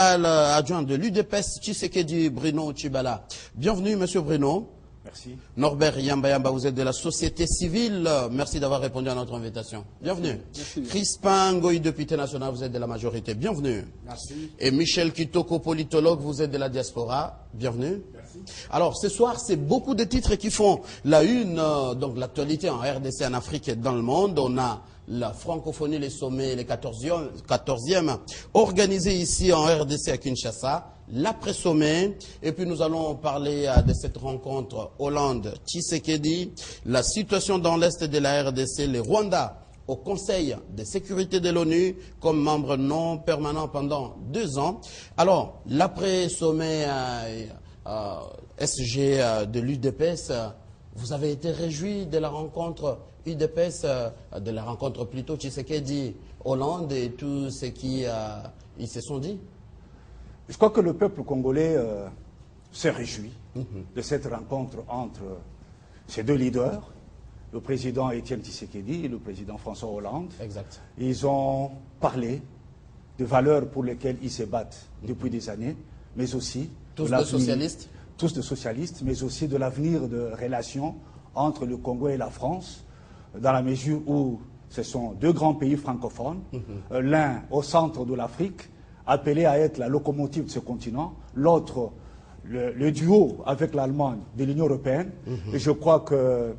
Adjoint de l'UDPS, Tshisekedi Bruno Tshibala. Bienvenue, Monsieur Bruno. Merci. Norbert Yamba, vous êtes de la société civile. Merci d'avoir répondu à notre invitation. Bienvenue. Merci. Crispin Ngoï, député national, vous êtes de la majorité. Bienvenue. Merci. Et Michel Kitoko, politologue, vous êtes de la diaspora. Bienvenue. Merci. Alors, ce soir, c'est beaucoup de titres qui font la une, donc l'actualité en RDC, en Afrique et dans le monde. On a la francophonie, les sommets, les 14e, organisés ici en RDC à Kinshasa, l'après-sommet, et puis nous allons parler de cette rencontre Hollande-Tshisekedi, la situation dans l'Est de la RDC, les Rwandais au Conseil de sécurité de l'ONU comme membre non permanent pendant 2 ans. Alors, l'après-sommet SG de l'UDPS, vous avez été réjoui de la rencontre UDPS, de la rencontre plutôt Tshisekedi, Hollande et tout ce qui ils se sont dit? Je crois que le peuple congolais se réjouit de cette rencontre entre ces deux leaders, le président Étienne Tshisekedi et le président François Hollande. Exact. Ils ont parlé de valeurs pour lesquelles ils se battent depuis des années, mais aussi tous de socialistes. Tous de socialistes, mais aussi de l'avenir de relations entre le Congo et la France, dans la mesure où ce sont 2 grands pays francophones, l'un au centre de l'Afrique, appelé à être la locomotive de ce continent, l'autre le duo avec l'Allemagne de l'Union européenne. Et je crois que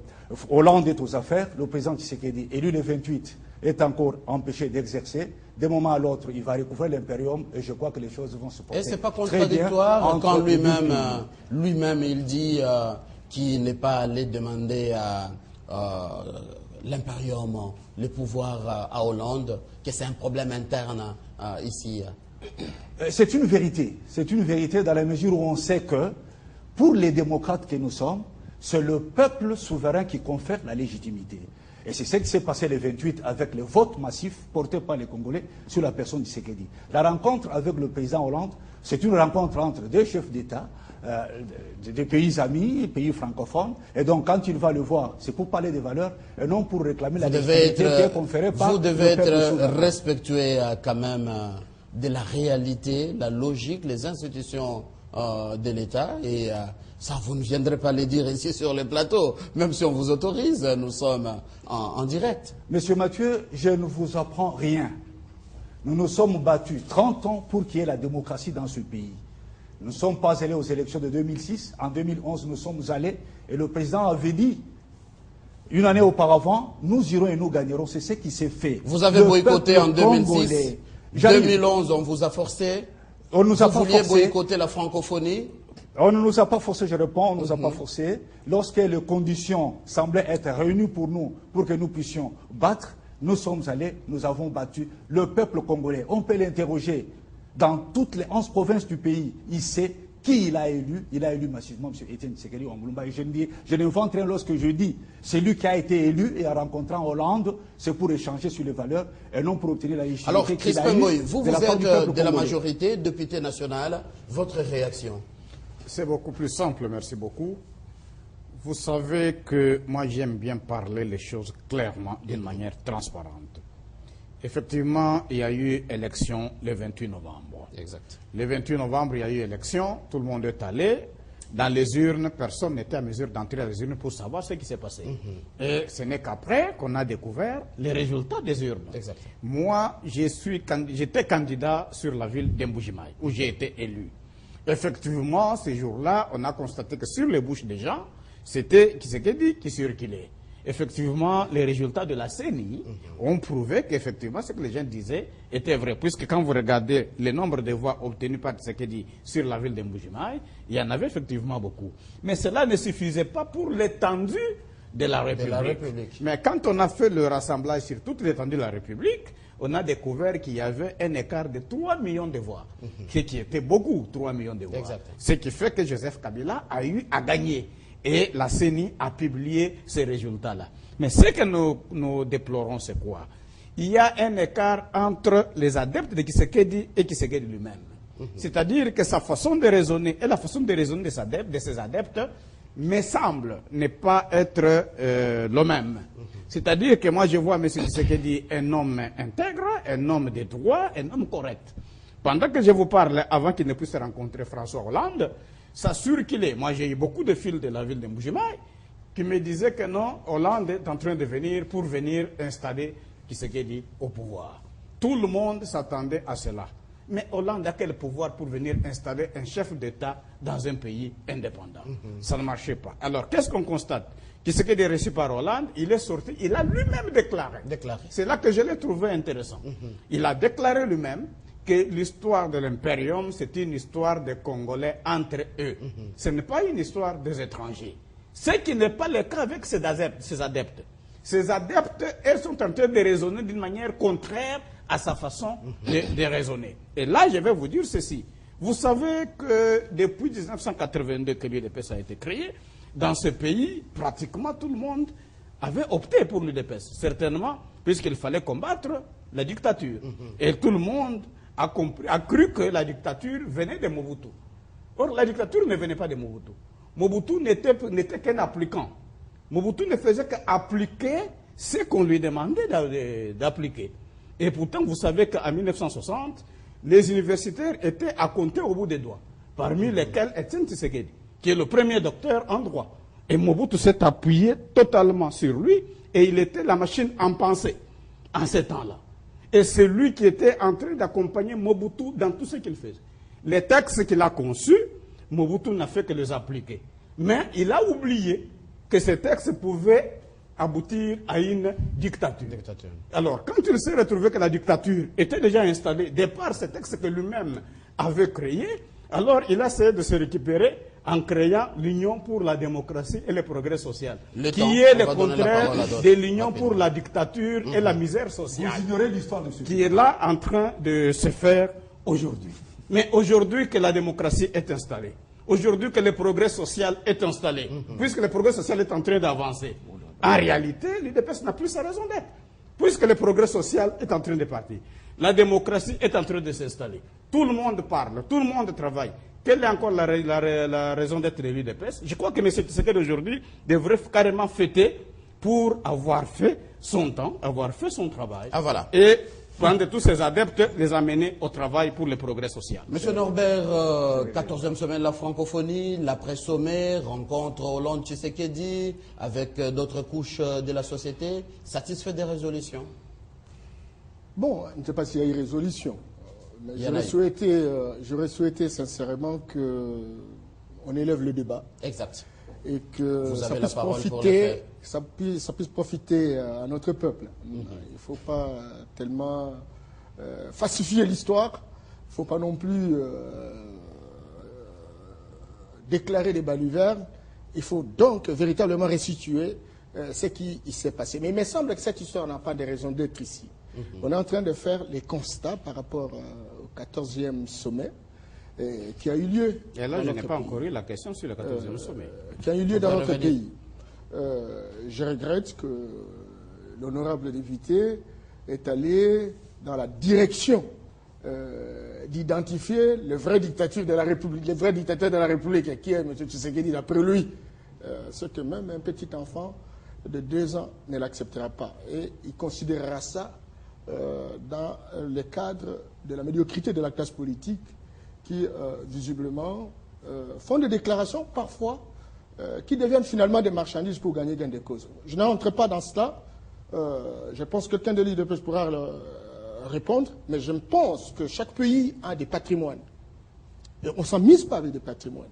Hollande est aux affaires, le président Tshisekedi, élu le 28, est encore empêché d'exercer. D'un moment à l'autre, il va recouvrir l'impérium et je crois que les choses vont se passer. Et c'est pas contradictoire quand lui-même il dit qu'il n'est pas allé demander l'impérium, le pouvoir à Hollande, que c'est un problème interne ici. C'est une vérité. C'est une vérité dans la mesure où on sait que, pour les démocrates que nous sommes, c'est le peuple souverain qui confère la légitimité. Et c'est ce qui s'est passé le 28 avec le vote massif porté par les Congolais sur la personne de Tshisekedi. La rencontre avec le président Hollande, c'est une rencontre entre 2 chefs d'État, des pays amis, pays francophones. Et donc, quand il va le voir, c'est pour parler des valeurs et non pour réclamer la légitimité qui est conférée par le peuple souverain. Vous devez être respectueux quand même de la réalité, la logique, les institutions de l'État. Et ça, vous ne viendrez pas le dire ici sur le plateau, même si on vous autorise, nous sommes en direct. Monsieur Mathieu, je ne vous apprends rien. Nous nous sommes battus 30 ans pour qu'il y ait la démocratie dans ce pays. Nous ne sommes pas allés aux élections de 2006. En 2011, nous sommes allés et le président avait dit, une année auparavant, nous irons et nous gagnerons. C'est ce qui s'est fait. Vous avez boycotté en 2006. 2011, on vous a forcé. On nous a vous vouliez boycotter la francophonie. On ne nous a pas forcé, je réponds, on ne nous a pas forcé. Lorsque les conditions semblaient être réunies pour nous, pour que nous puissions battre, nous sommes allés, nous avons battu le peuple congolais. On peut l'interroger dans toutes les 11 provinces du pays. Il sait qui il a élu massivement M. Étienne Tshisekedi Wambulumba. Et je n'invente rien lorsque je dis, c'est lui qui a été élu et en rencontrant Hollande, c'est pour échanger sur les valeurs et non pour obtenir la légitimité. Alors, Crispin Ngoï, vous êtes de la majorité, député national, votre réaction? C'est beaucoup plus simple, merci beaucoup. Vous savez que moi j'aime bien parler les choses clairement, d'une manière transparente. Effectivement, il y a eu élection le 28 novembre. Exact. Le 28 novembre, il y a eu élection, tout le monde est allé. Dans les urnes, personne n'était à mesure d'entrer dans les urnes pour savoir ce qui s'est passé. Et ce n'est qu'après qu'on a découvert les résultats des urnes. Exact. Moi, j'étais candidat sur la ville d'Mbujimai, où j'ai été élu. Effectivement, ces jours-là, on a constaté que sur les bouches des gens, c'était Tshisekedi qui circulait. Effectivement, les résultats de la CENI ont prouvé qu'effectivement, ce que les gens disaient était vrai. Puisque quand vous regardez le nombre de voix obtenues par Tshisekedi sur la ville de Mbujimai, il y en avait effectivement beaucoup. Mais cela ne suffisait pas pour l'étendue de la République. Mais quand on a fait le rassemblage sur toute l'étendue de la République, on a découvert qu'il y avait un écart de 3 millions de voix, ce qui était beaucoup, 3 millions de voix. Exact. Ce qui fait que Joseph Kabila a eu à gagner. Et la CENI a publié ces résultats-là. Mais ce que nous déplorons, c'est quoi? Il y a un écart entre les adeptes de Tshisekedi et Tshisekedi lui-même. C'est-à-dire que sa façon de raisonner et la façon de raisonner de ses adeptes me semble ne pas être le même. C'est-à-dire que moi je vois M. Tshisekedi un homme intègre, un homme de droit, un homme correct. Pendant que je vous parle, avant qu'il ne puisse rencontrer François Hollande, ça circulait. Moi, j'ai eu beaucoup de fils de la ville de Mbuji-Mayi qui me disaient que non, Hollande est en train de venir pour venir installer Tshisekedi au pouvoir. Tout le monde s'attendait à cela. Mais Hollande a quel pouvoir pour venir installer un chef d'État dans un pays indépendant? Ça ne marchait pas. Alors, qu'est-ce qu'on constate? Tshisekedi est reçu par Hollande, il est sorti, il a lui-même déclaré. C'est là que je l'ai trouvé intéressant. Il a déclaré lui-même que l'histoire de l'impérium, c'est une histoire des Congolais entre eux. Ce n'est pas une histoire des étrangers. Ce qui n'est pas le cas avec ses adeptes. Ces adeptes, elles sont en train de raisonner d'une manière contraire à sa façon de raisonner. Et là, je vais vous dire ceci. Vous savez que depuis 1982 que l'UDPS a été créé, dans ce pays, pratiquement tout le monde avait opté pour l'UDPS. Certainement, puisqu'il fallait combattre la dictature. Et tout le monde a cru que la dictature venait de Mobutu. Or, la dictature ne venait pas de Mobutu. Mobutu n'était qu'un appliquant. Mobutu ne faisait qu'appliquer ce qu'on lui demandait d'appliquer. Et pourtant, vous savez qu'en 1960, les universitaires étaient à compter au bout des doigts, parmi lesquels Etienne Tshisekedi, qui est le premier docteur en droit. Et Mobutu s'est appuyé totalement sur lui, et il était la machine en pensée en ces temps-là. Et c'est lui qui était en train d'accompagner Mobutu dans tout ce qu'il faisait. Les textes qu'il a conçus, Mobutu n'a fait que les appliquer. Mais il a oublié que ces textes pouvaient aboutir à une dictature. Alors, quand il s'est retrouvé que la dictature était déjà installée, de par ces textes que lui-même avait créés, alors il a essayé de se récupérer en créant l'Union pour la démocratie et le progrès social, qui est le contraire de l'Union pour la dictature et la misère sociale, qui est là en train de se faire aujourd'hui. Mais aujourd'hui que la démocratie est installée, aujourd'hui que le progrès social est installé, puisque le progrès social est en train d'avancer, en réalité, l'UDPS n'a plus sa raison d'être, puisque le progrès social est en train de partir. La démocratie est en train de s'installer. Tout le monde parle, tout le monde travaille. Quelle est encore la raison d'être de l'UDPS? Je crois que M. Tshisekedi aujourd'hui devrait carrément fêter pour avoir fait son temps, avoir fait son travail. Ah, voilà. Et prendre tous ses adeptes, les amener au travail pour le progrès social. Monsieur Norbert, 14e semaine de la francophonie, l'après-sommet, rencontre Hollande-Tshisekedi avec d'autres couches de la société, satisfait des résolutions? Bon, je ne sais pas s'il y a eu résolution. Mais j'aurais souhaité sincèrement qu'on élève le débat. Exact. Et que ça puisse profiter à notre peuple. Il ne faut pas tellement falsifier l'histoire. Il ne faut pas non plus déclarer des balivernes. Il faut donc véritablement restituer ce qui s'est passé. Mais il me semble que cette histoire n'a pas de raison d'être ici. On est en train de faire les constats par rapport au 14e sommet qui a eu lieu. Et là, je n'ai pas encore eu la question sur le 14e sommet. Qui a eu lieu dans notre pays. Je regrette que l'honorable député est allé dans la direction d'identifier le vrai dictateur de la République, le vrai dictateur de la République, qui est M. Tshisekedi, d'après lui. Ce que même un petit enfant de 2 ans ne l'acceptera pas. Et il considérera ça dans le cadre de la médiocrité de la classe politique qui, visiblement, font des déclarations, parfois, qui deviennent finalement des marchandises pour gagner gain de cause. Je n'entre pas dans cela. Je pense que quelqu'un de l'UDPS pourra répondre, mais je pense que chaque pays a des patrimoines. Et on ne s'en mise pas avec des patrimoines.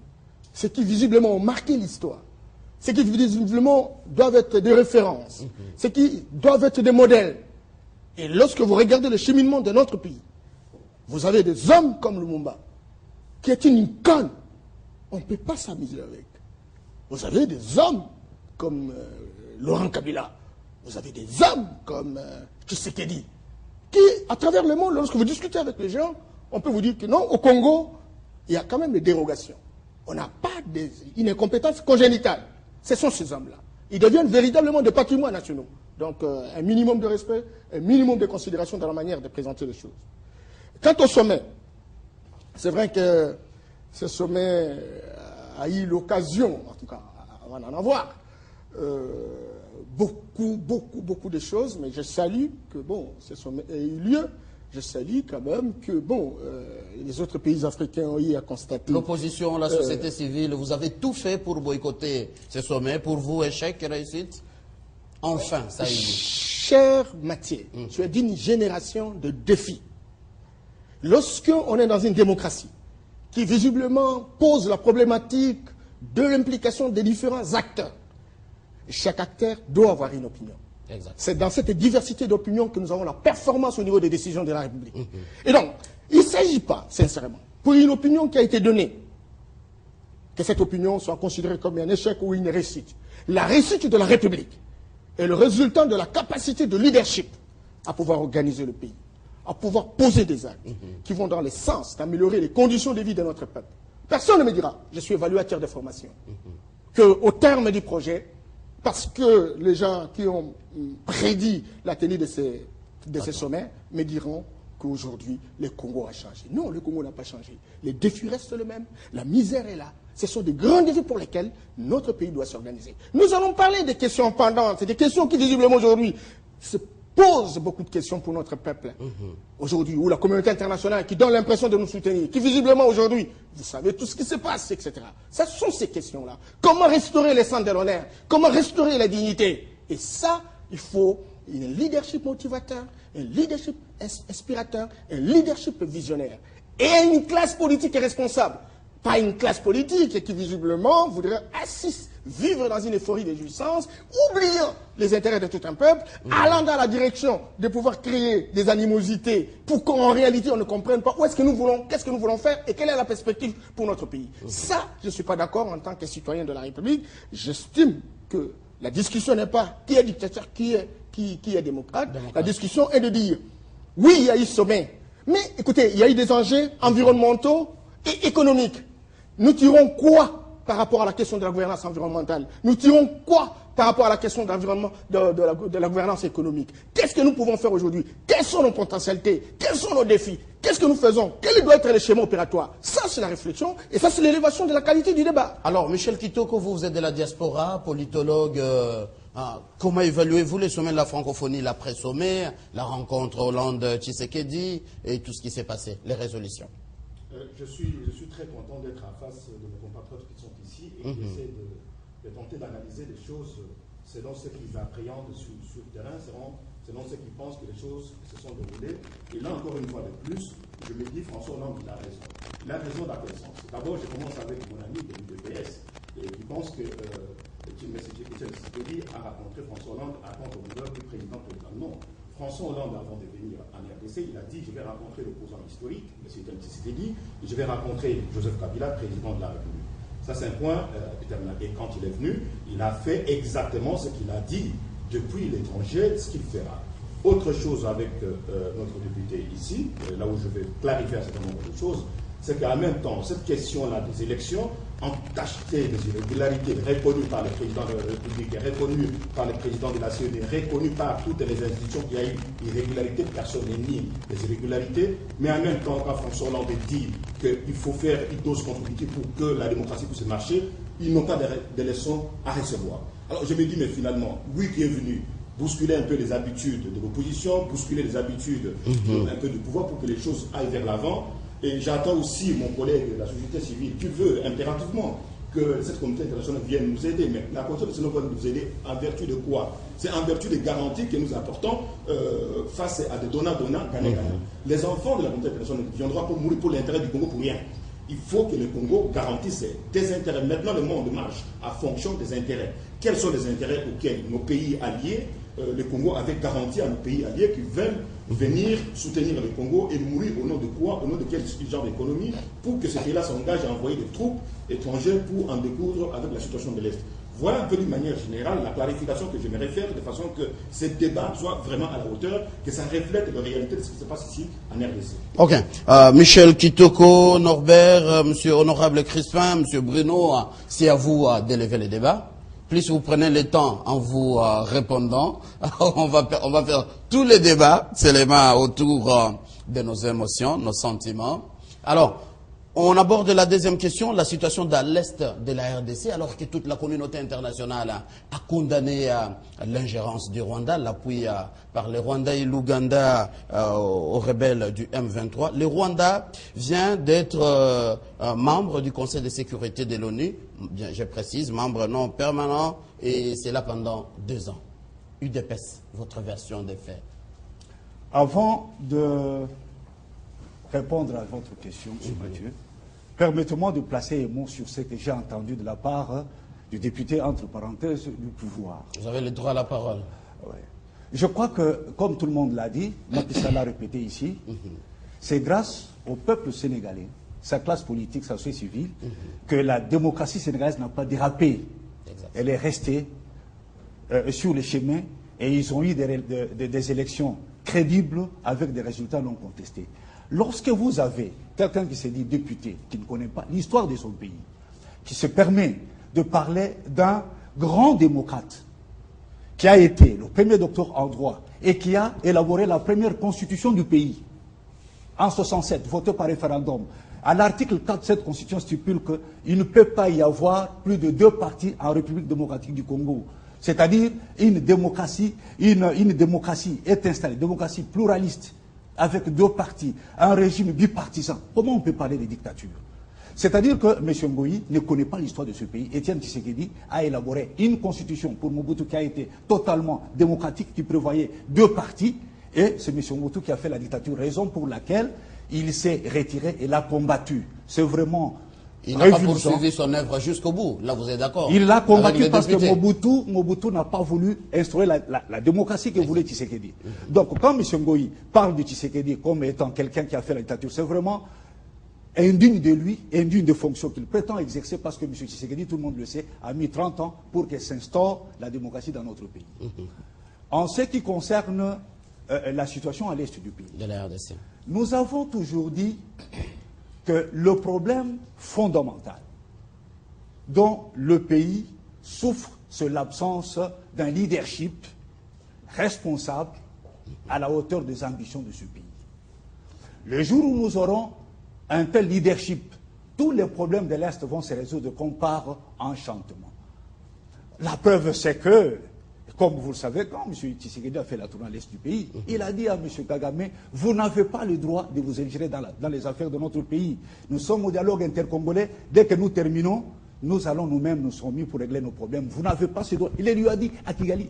Ce qui, visiblement, ont marqué l'histoire. Ce qui, visiblement, doivent être des références. Ce qui doivent être des modèles. Et lorsque vous regardez le cheminement de notre pays, vous avez des hommes comme Lumumba, qui est une icône. On ne peut pas s'amuser avec. Vous avez des hommes comme Laurent Kabila. Vous avez des hommes comme Tshisekedi, qui, à travers le monde, lorsque vous discutez avec les gens, on peut vous dire que non, au Congo, il y a quand même des dérogations. On n'a pas une incompétence congénitale. Ce sont ces hommes-là. Ils deviennent véritablement des patrimoines nationaux. Donc, un minimum de respect, un minimum de considération dans la manière de présenter les choses. Quant au sommet, c'est vrai que ce sommet a eu l'occasion, en tout cas, avant d'en avoir, beaucoup de choses, mais je salue que, bon, ce sommet ait eu lieu je salue quand même que, bon, les autres pays africains ont eu à constater... L'opposition, la société civile, vous avez tout fait pour boycotter ce sommet. Pour vous, échec et réussite? Enfin, ça y est. Cher Mathieu, tu es d'une génération de défis. Lorsqu'on est dans une démocratie qui visiblement pose la problématique de l'implication des différents acteurs, chaque acteur doit avoir une opinion. C'est dans cette diversité d'opinions que nous avons la performance au niveau des décisions de la République. Et donc, il ne s'agit pas, sincèrement, pour une opinion qui a été donnée, que cette opinion soit considérée comme un échec ou une réussite. La réussite de la République est le résultat de la capacité de leadership à pouvoir organiser le pays, à pouvoir poser des actes qui vont dans le sens d'améliorer les conditions de vie de notre peuple. Personne ne me dira, je suis évaluateur de formation, qu'au terme du projet, parce que les gens qui ont prédit la tenue de ces sommets me diront qu'aujourd'hui, le Congo a changé. Non, le Congo n'a pas changé. Les défis restent les mêmes. La misère est là. Ce sont des grands défis pour lesquels notre pays doit s'organiser. Nous allons parler des questions pendantes. C'est des questions qui, visiblement, aujourd'hui, se posent beaucoup de questions pour notre peuple. Aujourd'hui, où la communauté internationale qui donne l'impression de nous soutenir, qui, visiblement, aujourd'hui, vous savez tout ce qui se passe, etc. Ce sont ces questions-là. Comment restaurer les centres de l'honneur? Comment restaurer la dignité? Et ça, il faut un leadership motivateur, un leadership inspirateur, un leadership visionnaire. Et une classe politique responsable. Pas une classe politique qui, visiblement, voudrait vivre dans une euphorie de jouissance, oubliant les intérêts de tout un peuple, allant dans la direction de pouvoir créer des animosités pour qu'en réalité, on ne comprenne pas où est-ce que nous voulons, qu'est-ce que nous voulons faire et quelle est la perspective pour notre pays. Ça, je ne suis pas d'accord en tant que citoyen de la République. J'estime que la discussion n'est pas qui est dictateur, qui est démocrate. La discussion est de dire, oui, il y a eu sommet, mais écoutez, il y a eu des enjeux environnementaux et économiques. Nous tirons quoi par rapport à la question de la gouvernance environnementale? Nous tirons quoi par rapport à la question de l'environnement, de la gouvernance économique? Qu'est-ce que nous pouvons faire aujourd'hui? Quelles sont nos potentialités? Quels sont nos défis? Qu'est-ce que nous faisons? Quel doit être le schéma opératoire? Ça, c'est la réflexion et ça, c'est l'élévation de la qualité du débat. Alors, Michel Kitoko, vous êtes de la diaspora, politologue. Comment évaluez-vous les sommets de la francophonie, l'après-sommet, la rencontre Hollande-Tshisekedi et tout ce qui s'est passé, les résolutions? Je suis très content d'être en face de mes compatriotes qui sont ici et qui essaient de tenter d'analyser les choses selon ce qu'ils appréhendent sur le terrain, selon ce qu'ils pensent que les choses se sont déroulées. Et là, encore une fois de plus, je me dis, François Hollande, il a raison. Il a raison dans quel sens? D'abord, je commence avec mon ami de l'UDPS, qui pense que M. Tshisekedi a rencontré François Hollande à compte au du président président. Non. François Hollande, avant de venir en RDC, il a dit, je vais rencontrer l'opposant historique, M. Tshisekedi, et je vais rencontrer Joseph Kabila, président de la République. Ça, c'est un point déterminant. Et quand il est venu, il a fait exactement ce qu'il a dit depuis l'étranger, ce qu'il fera. Autre chose avec notre député ici, là où je vais clarifier un certain nombre de choses, c'est qu'en même temps, cette question-là des élections, entacheté des irrégularités reconnues par le président de la République, reconnues par le président de la CED, reconnues par toutes les institutions qui a eu irrégularités, personne n'est nie les irrégularités, mais en même temps, quand François Hollande dit qu'il faut faire une dose contre-politique pour que la démocratie puisse marcher, ils n'ont pas de leçons à recevoir. Alors je me dis, mais finalement, oui qui est venu bousculer un peu les habitudes de l'opposition, bousculer les habitudes un peu du pouvoir pour que les choses aillent vers l'avant. Et j'attends aussi mon collègue de la société civile qui veut impérativement que cette communauté internationale vienne nous aider. Mais la communauté internationale va nous aider en vertu de quoi? C'est en vertu des garanties que nous apportons face à des donnants-donnants, gagnants-gagnants. Les enfants de la communauté internationale ne viendront pas mourir pour l'intérêt du Congo pour rien. Il faut que le Congo garantisse des intérêts. Maintenant, le monde marche en fonction des intérêts. Quels sont les intérêts auxquels nos pays alliés, le Congo avait garanti à nos pays alliés qui veulent venir soutenir le Congo et mourir au nom de quoi? Au nom de quel genre d'économie? Pour que ce pays-là s'engage à envoyer des troupes étrangères pour en découdre avec la situation de l'Est. Voilà un peu d'une manière générale la clarification que j'aimerais faire de façon que ce débat soit vraiment à la hauteur, que ça reflète la réalité de ce qui se passe ici en RDC. Ok. Michel Kitoko, Norbert, Monsieur Honorable Crispin, Monsieur Bruno, c'est à vous d'élever le débat. Plus vous prenez le temps en vous répondant, on va faire tous les débats seulement autour de nos émotions, nos sentiments. Alors, On aborde la deuxième question, la situation dans l'Est de la RDC, alors que toute la communauté internationale a condamné l'ingérence du Rwanda, l'appui par les Rwandais et l'Ouganda aux rebelles du M23. Le Rwanda vient d'être membre du Conseil de sécurité de l'ONU, bien je précise, membre non permanent, et c'est là pendant 2 ans. UDPS, votre version des faits. Avant de répondre à votre question, M. Mathieu, permettez-moi de placer un mot sur ce que j'ai entendu de la part du député, entre parenthèses, du pouvoir. Vous avez le droit à la parole. Ouais. Je crois que, comme tout le monde l'a dit, Macky Sall l'a répété ici, c'est grâce au peuple sénégalais, sa classe politique, sa société civile, que la démocratie sénégalaise n'a pas dérapé. Exact. Elle est restée sur le chemin et ils ont eu des élections crédibles avec des résultats non contestés. Lorsque vous avez quelqu'un qui s'est dit député, qui ne connaît pas l'histoire de son pays, qui se permet de parler d'un grand démocrate, qui a été le premier docteur en droit et qui a élaboré la première constitution du pays, en 67, votée par référendum. À l'article 4 de cette constitution stipule qu'il ne peut pas y avoir plus de 2 partis en République démocratique du Congo. C'est-à-dire une démocratie est installée, une démocratie pluraliste, avec 2 partis, un régime bipartisan. Comment on peut parler de dictature? C'est-à-dire que M. Ngoï ne connaît pas l'histoire de ce pays. Étienne Tshisekedi a élaboré une constitution pour Mobutu qui a été totalement démocratique, qui prévoyait 2 partis, et c'est M. Mobutu qui a fait la dictature, raison pour laquelle il s'est retiré et l'a combattu. C'est vraiment il n'a pas poursuivi son œuvre jusqu'au bout, là vous êtes d'accord? Il l'a combattu parce que Mobutu n'a pas voulu instaurer la démocratie que voulait Tshisekedi. Donc quand M. Ngoï parle de Tshisekedi comme étant quelqu'un qui a fait la dictature, c'est vraiment indigne de lui, indigne des fonctions qu'il prétend exercer parce que M. Tshisekedi, tout le monde le sait, a mis 30 ans pour que s'instaure la démocratie dans notre pays. En ce qui concerne la situation à l'est du pays, de la RDC, nous avons toujours dit que le problème fondamental dont le pays souffre, c'est l'absence d'un leadership responsable à la hauteur des ambitions de ce pays. Le jour où nous aurons un tel leadership, tous les problèmes de l'Est vont se résoudre comme par enchantement. La preuve, c'est que, comme vous le savez, quand M. Tshisekedi a fait la tournée à l'Est du pays, il a dit à M. Kagame, vous n'avez pas le droit de vous ingérer dans les affaires de notre pays. Nous sommes au dialogue intercongolais. Dès que nous terminons, nous allons nous-mêmes nous sommes mis pour régler nos problèmes. Vous n'avez pas ce droit. Il lui a dit à Kigali.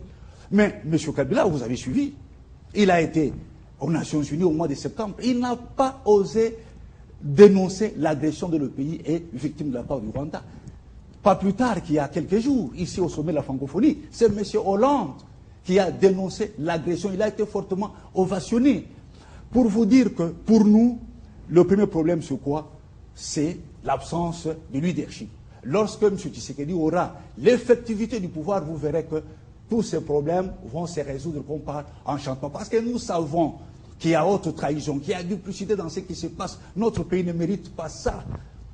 Mais M. Kabila, vous avez suivi, il a été aux Nations Unies au mois de septembre. Il n'a pas osé dénoncer l'agression de le pays et victime de la part du Rwanda. Pas plus tard qu'il y a quelques jours, ici au sommet de la francophonie, c'est M. Hollande qui a dénoncé l'agression. Il a été fortement ovationné. Pour vous dire que, pour nous, le premier problème, c'est quoi? C'est l'absence de leadership. Lorsque M. Tshisekedi aura l'effectivité du pouvoir, vous verrez que tous ces problèmes vont se résoudre comme par enchantement. Parce que nous savons qu'il y a autre trahison, qu'il y a duplicité dans ce qui se passe. Notre pays ne mérite pas ça.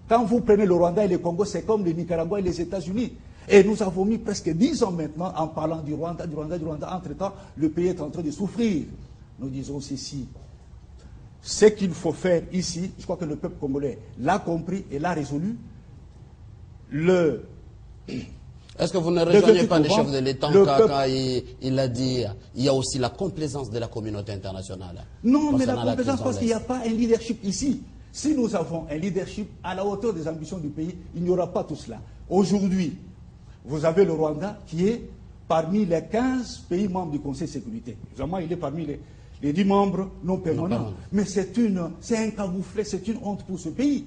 Quand vous prenez le Rwanda et le Congo, c'est comme le Nicaragua et les États-Unis. Et nous avons mis presque 10 ans maintenant en parlant du Rwanda. Entre-temps, le pays est en train de souffrir. Nous disons ceci. Ce qu'il faut faire ici, je crois que le peuple congolais l'a compris et l'a résolu. Est-ce que vous ne rejoignez pas les chefs de l'État quand il a dit il y a aussi la complaisance de la communauté internationale? Non, mais la complaisance parce qu'il n'y a pas un leadership ici. Si nous avons un leadership à la hauteur des ambitions du pays, il n'y aura pas tout cela. Aujourd'hui, vous avez le Rwanda qui est parmi les 15 pays membres du Conseil de sécurité. Évidemment, il est parmi les 10 membres non permanents. Mais c'est un camouflet, c'est une honte pour ce pays.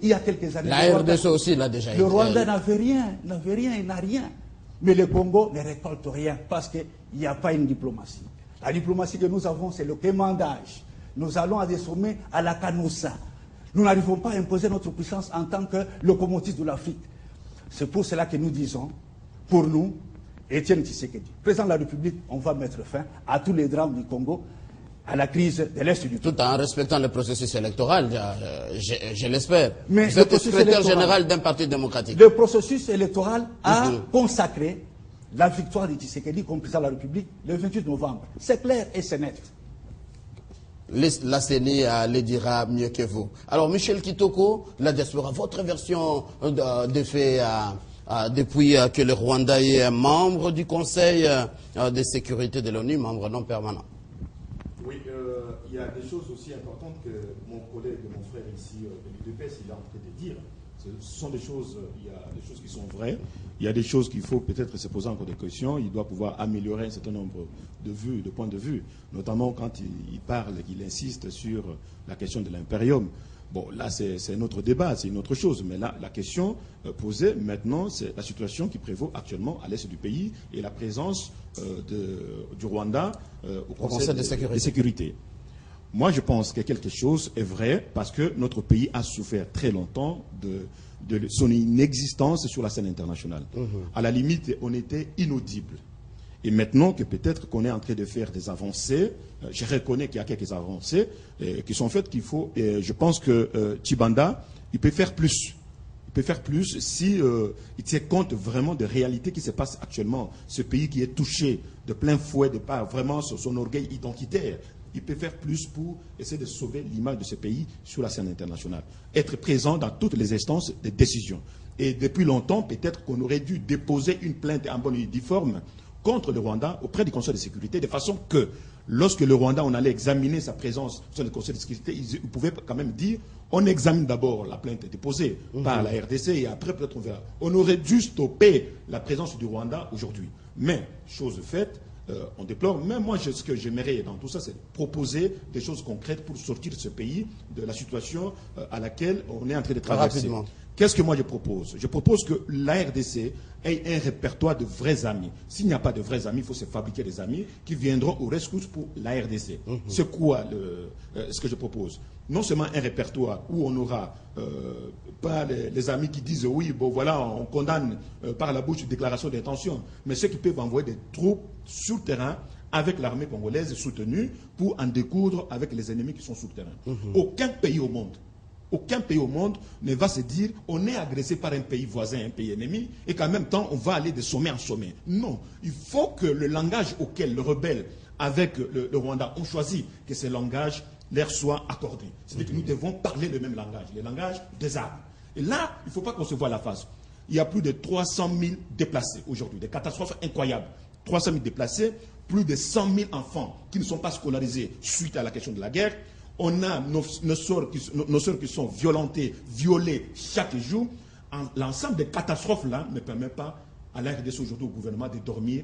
Il y a quelques années... La RDC aussi l'a déjà été. Le Rwanda n'avait rien, il n'a rien. Mais le Congo ne récolte rien parce qu'il n'y a pas une diplomatie. La diplomatie que nous avons, c'est le quémandage. Nous allons à des sommets à la Canossa. Nous n'arrivons pas à imposer notre puissance en tant que locomotive de l'Afrique. C'est pour cela que nous disons, pour nous, Étienne Tshisekedi, président de la République, on va mettre fin à tous les drames du Congo, à la crise de l'Est du pays. Tout en respectant le processus électoral, je l'espère. Mais vous êtes le secrétaire général d'un parti démocratique. Le processus électoral a consacré la victoire de Tshisekedi comme président de la République le 28 novembre. C'est clair et c'est net. La CENI le dira mieux que vous. Alors, Michel Kitoko, la diaspora, votre version des faits depuis que le Rwanda est membre du Conseil de sécurité de l'ONU, membre non permanent. Oui, il y a des choses aussi importantes que mon collègue, mon frère ici de l'UDPS, il est en train de dire. Ce sont des choses, il y a des choses qui sont vraies, il y a des choses qu'il faut peut-être se poser encore des questions, il doit pouvoir améliorer un certain nombre de vues, de points de vue, notamment quand il parle, qu'il insiste sur la question de l'impérium. Bon, là, c'est un autre débat, c'est une autre chose. Mais là, la question posée maintenant, c'est la situation qui prévaut actuellement à l'est du pays et la présence du Rwanda au Conseil de sécurité. Moi, je pense que quelque chose est vrai parce que notre pays a souffert très longtemps de son inexistence sur la scène internationale. À la limite, on était inaudible. Et maintenant que peut-être qu'on est en train de faire des avancées, je reconnais qu'il y a quelques avancées qui sont faites qu'il faut. Et je pense que Tshibanda, il peut faire plus. Il peut faire plus si il tient compte vraiment des réalités qui se passent actuellement. Ce pays qui est touché de plein fouet de par vraiment son orgueil identitaire. Il peut faire plus pour essayer de sauver l'image de ce pays sur la scène internationale. Être présent dans toutes les instances de décision. Et depuis longtemps, peut-être qu'on aurait dû déposer une plainte en bonne et due forme contre le Rwanda auprès du Conseil de sécurité, de façon que, lorsque le Rwanda, on allait examiner sa présence sur le Conseil de sécurité, ils pouvaient quand même dire, on examine d'abord la plainte déposée par la RDC et après peut-être on verra. On aurait dû stopper la présence du Rwanda aujourd'hui. Mais, chose faite, on déplore. Mais moi, ce que j'aimerais dans tout ça, c'est proposer des choses concrètes pour sortir ce pays de la situation à laquelle on est en train de traverser. Qu'est-ce que moi je propose? Je propose que la RDC ait un répertoire de vrais amis. S'il n'y a pas de vrais amis, il faut se fabriquer des amis qui viendront au rescousse pour la RDC. C'est quoi ce que je propose? Non seulement un répertoire où on n'aura pas les amis qui disent oui, bon voilà, on condamne par la bouche une déclaration d'intention, mais ceux qui peuvent envoyer des troupes sur le terrain avec l'armée congolaise soutenue pour en découdre avec les ennemis qui sont sur le terrain. Aucun pays au monde ne va se dire on est agressé par un pays voisin, un pays ennemi, et qu'en même temps on va aller de sommet en sommet. Non, il faut que le langage auquel le rebelle avec le Rwanda ont choisi, que ce langage leur soit accordé. C'est-à-dire que nous devons parler le même langage, le langage des armes. Et là, il ne faut pas qu'on se voie la face. Il y a plus de 300 000 déplacés aujourd'hui, des catastrophes incroyables. 300 000 déplacés, plus de 100 000 enfants qui ne sont pas scolarisés suite à la question de la guerre. On a nos sœurs qui sont violentées, violées chaque jour. L'ensemble des catastrophes-là ne permet pas à la RDC aujourd'hui au gouvernement de dormir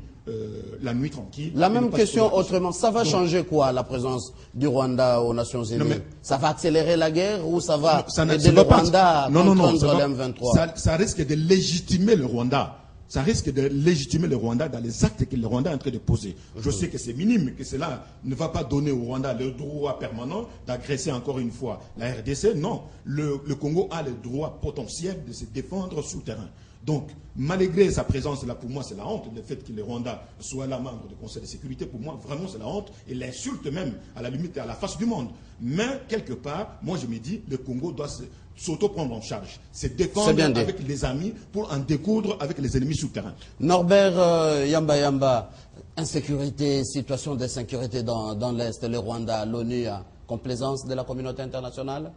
la nuit tranquille. La même question autrement, ça va changer quoi la présence du Rwanda aux Nations Unies? Ça va accélérer la guerre ou ça va aider le Rwanda à comprendre l'M23? Ça risque de légitimer le Rwanda. Ça risque de légitimer le Rwanda dans les actes que le Rwanda est en train de poser. Je sais que c'est minime, que cela ne va pas donner au Rwanda le droit permanent d'agresser encore une fois la RDC. Non, le Congo a le droit potentiel de se défendre sur le terrain. Donc, malgré sa présence là, pour moi, c'est la honte. Le fait que le Rwanda soit là membre du Conseil de sécurité, pour moi, vraiment, c'est la honte. Et l'insulte même, à la limite, à la face du monde. Mais, quelque part, moi, je me dis, le Congo doit s'auto-prendre en charge. Se défendre avec les amis pour en découdre avec les ennemis sur le terrain. Norbert Yamba, insécurité, situation d'insécurité dans l'Est, le Rwanda, l'ONU, complaisance de la communauté internationale?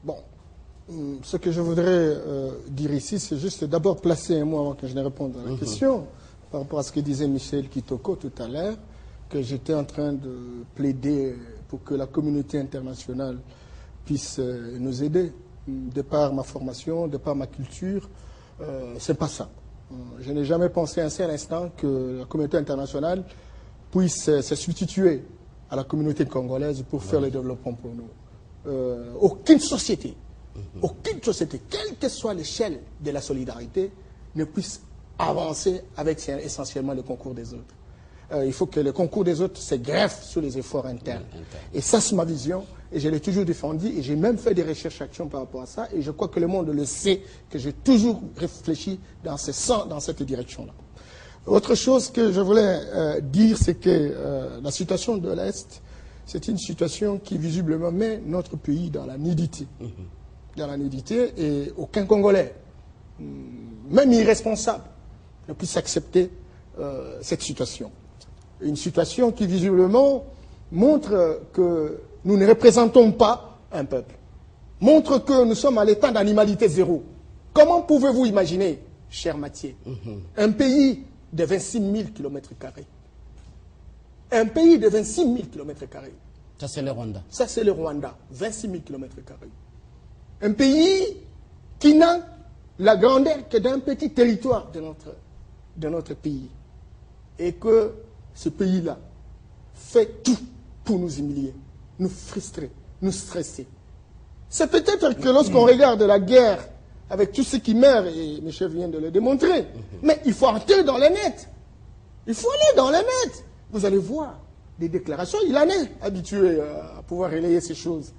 Bon. Ce que je voudrais dire ici, c'est juste d'abord placer un mot avant que je ne réponde à la question, par rapport à ce que disait Michel Kitoko tout à l'heure, que j'étais en train de plaider pour que la communauté internationale puisse nous aider, de par ma formation, de par ma culture. C'est pas ça. Je n'ai jamais pensé un seul instant que la communauté internationale puisse se substituer à la communauté congolaise pour faire le développement pour nous. Aucune société, quelle que soit l'échelle de la solidarité, ne puisse avancer avec essentiellement le concours des autres. Il faut que le concours des autres se greffe sur les efforts internes. Et ça, c'est ma vision, et je l'ai toujours défendu, et j'ai même fait des recherches-actions par rapport à ça, et je crois que le monde le sait, que j'ai toujours réfléchi dans cette direction-là. Autre chose que je voulais dire, c'est que la situation de l'Est, c'est une situation qui visiblement met notre pays dans la nudité. Dans la nudité, et aucun Congolais, même irresponsable, ne puisse accepter cette situation. Une situation qui visiblement montre que nous ne représentons pas un peuple, montre que nous sommes à l'état d'animalité zéro. Comment pouvez-vous imaginer, cher Mathieu, un pays de 26 000 km²? Un pays de 26 000 km². Ça, c'est le Rwanda. Ça, c'est le Rwanda, 26 000 km². Un pays qui n'a la grandeur que d'un petit territoire de notre pays. Et que ce pays-là fait tout pour nous humilier, nous frustrer, nous stresser. C'est peut-être que lorsqu'on regarde la guerre avec tous ceux qui meurent, et M. vient de le démontrer, mais il faut entrer dans le net. Il faut aller dans le net. Vous allez voir des déclarations, il en est habitué à pouvoir relayer ces choses.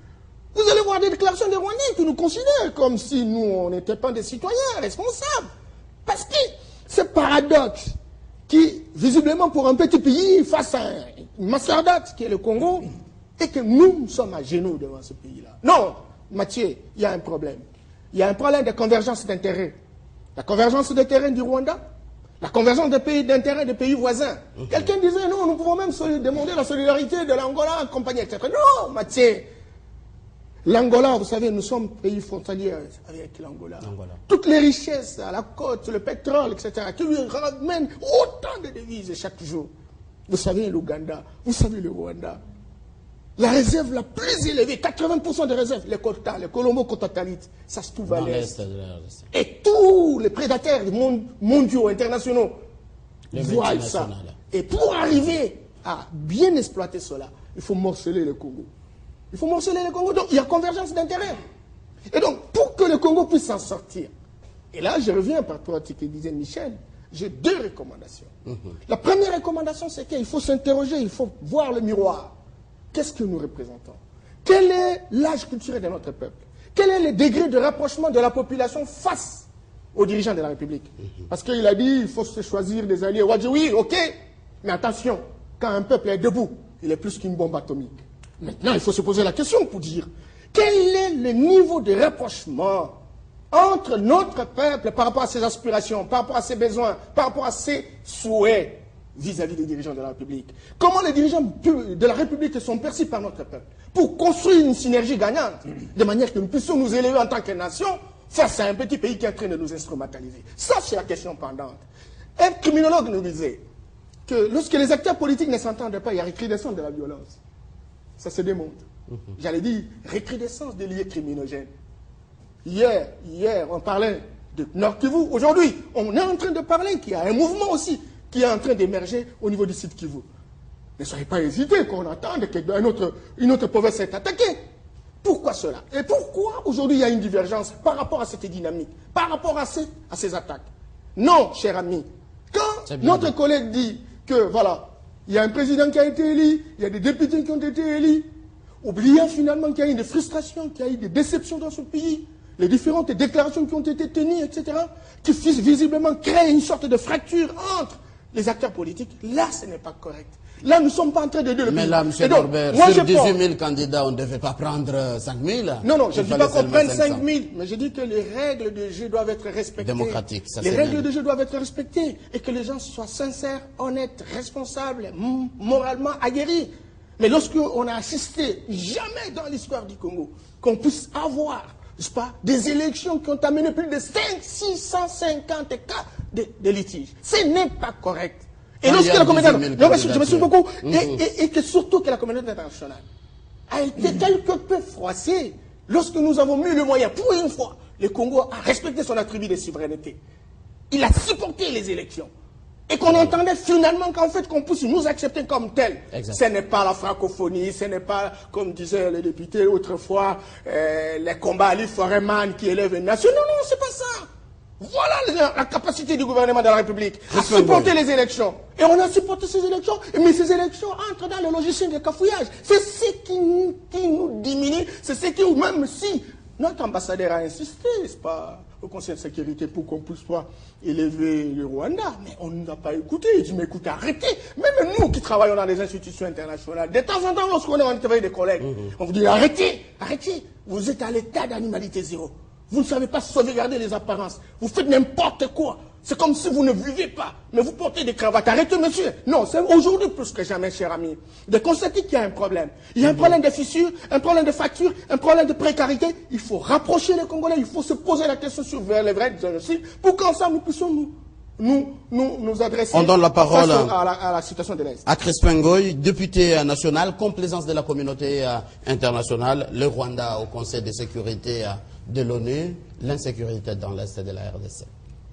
Vous allez voir des déclarations des Rwandais qui nous considèrent comme si nous, on n'était pas des citoyens responsables. Parce que ce paradoxe qui, visiblement pour un petit pays, face à une masterdate qui est le Congo, et que nous sommes à genoux devant ce pays-là. Non, Mathieu, il y a un problème. Il y a un problème de convergence d'intérêts. La convergence d'intérêts du Rwanda, la convergence des pays d'intérêts des pays voisins. Quelqu'un disait, non, nous pouvons même demander la solidarité de l'Angola, compagnie, etc. Non, Mathieu. L'Angola, vous savez, nous sommes pays frontaliers avec l'Angola. Toutes les richesses à la côte, le pétrole, etc., qui lui ramènent autant de devises chaque jour. Vous savez l'Ouganda, vous savez le Rwanda. La réserve la plus élevée, 80% des réserves, les Kota, les Colombo-Kotatalites, ça se trouve à l'Est. Et tous les prédateurs mondiaux, internationaux, voient ça. Et pour arriver à bien exploiter cela, il faut morceler le Congo. Il faut morceler le Congo. Donc, il y a convergence d'intérêts. Et donc, pour que le Congo puisse s'en sortir, et là, je reviens par rapport à ce que disait Michel, j'ai deux recommandations. La première recommandation, c'est qu'il faut s'interroger, il faut voir le miroir. Qu'est-ce que nous représentons? Quel est l'âge culturel de notre peuple? Quel est le degré de rapprochement de la population face aux dirigeants de la République? Parce qu'il a dit, il faut se choisir des alliés. On va dire, oui, ok, mais attention, quand un peuple est debout, il est plus qu'une bombe atomique. Maintenant, il faut se poser la question pour dire, quel est le niveau de rapprochement entre notre peuple par rapport à ses aspirations, par rapport à ses besoins, par rapport à ses souhaits vis-à-vis des dirigeants de la République? Comment les dirigeants de la République sont perçus par notre peuple? Pour construire une synergie gagnante, de manière que nous puissions nous élever en tant que nation face à un petit pays qui est en train de nous instrumentaliser. Ça, c'est la question pendante. Un criminologue nous disait que lorsque les acteurs politiques ne s'entendent pas, il y a recrudescence de la violence. Ça se démontre. J'allais dire recrudescence des liens criminogènes. Hier, on parlait de Nord Kivu. Aujourd'hui, on est en train de parler qu'il y a un mouvement aussi qui est en train d'émerger au niveau du site Kivu. Ne soyez pas hésités qu'on attende qu'une autre province soit attaquée. Pourquoi cela? Et pourquoi aujourd'hui il y a une divergence par rapport à cette dynamique, par rapport à ces attaques? Non, cher ami. Quand notre collègue dit que, voilà, il y a un président qui a été élu, il y a des députés qui ont été élus, oubliant finalement qu'il y a eu des frustrations, qu'il y a eu des déceptions dans ce pays, les différentes déclarations qui ont été tenues, etc., qui visiblement créent une sorte de fracture entre les acteurs politiques. Là, ce n'est pas correct. Là, nous ne sommes pas en train de dire le pays. Mais là, M. Norbert, sur 18 000 candidats, on ne devait pas prendre 5 000. Non, je ne dis pas qu'on prenne 5 000, mais je dis que les règles de jeu doivent être respectées. Démocratiques, ça les règles de jeu doivent être respectées et que les gens soient sincères, honnêtes, responsables, moralement aguerris. Mais lorsqu'on a assisté, jamais dans l'histoire du Congo, qu'on puisse avoir, n'est-ce pas, des élections qui ont amené plus de 650 cas de litiges. Ce n'est pas correct. Et lorsque la communauté, je me suis beaucoup, et que surtout que la communauté internationale a été quelque peu froissée lorsque nous avons mis le moyen, pour une fois, le Congo a respecté son attribut de souveraineté. Il a supporté les élections. Et qu'on entendait finalement qu'en fait, qu'on puisse nous accepter comme tels. Ce n'est pas la francophonie, ce n'est pas, comme disaient les députés autrefois, les combats à l'Iforeman qui élèvent une nation. Non, non, c'est pas ça. Voilà la capacité du gouvernement de la République à supporter les élections. Et on a supporté ces élections, mais ces élections entrent dans le logiciel de cafouillage. C'est ce qui nous diminue, c'est ce qui, même si notre ambassadeur a insisté, n'est-ce pas, au Conseil de sécurité pour qu'on puisse pas élever le Rwanda, mais on ne nous a pas écouté. Il dit, mais écoutez, arrêtez. Même nous qui travaillons dans les institutions internationales, de temps en temps, lorsqu'on est en travail des collègues, on vous dit, arrêtez, arrêtez. Vous êtes à l'état d'animalité zéro. Vous ne savez pas sauvegarder les apparences. Vous faites n'importe quoi. C'est comme si vous ne vivez pas, mais vous portez des cravates. Arrêtez, monsieur. Non, c'est aujourd'hui plus que jamais, cher ami, de constater qu'il y a un problème. Il y a un problème de fissure, un problème de fracture, un problème de précarité. Il faut rapprocher les Congolais, il faut se poser la question sur les vrais génocides pour qu'ensemble nous puissions nous adresser. On donne la parole à la situation de l'Est. À Crispin Ngoy, député national, complaisance de la communauté internationale, le Rwanda au Conseil de sécurité de l'ONU, l'insécurité dans l'Est de la RDC.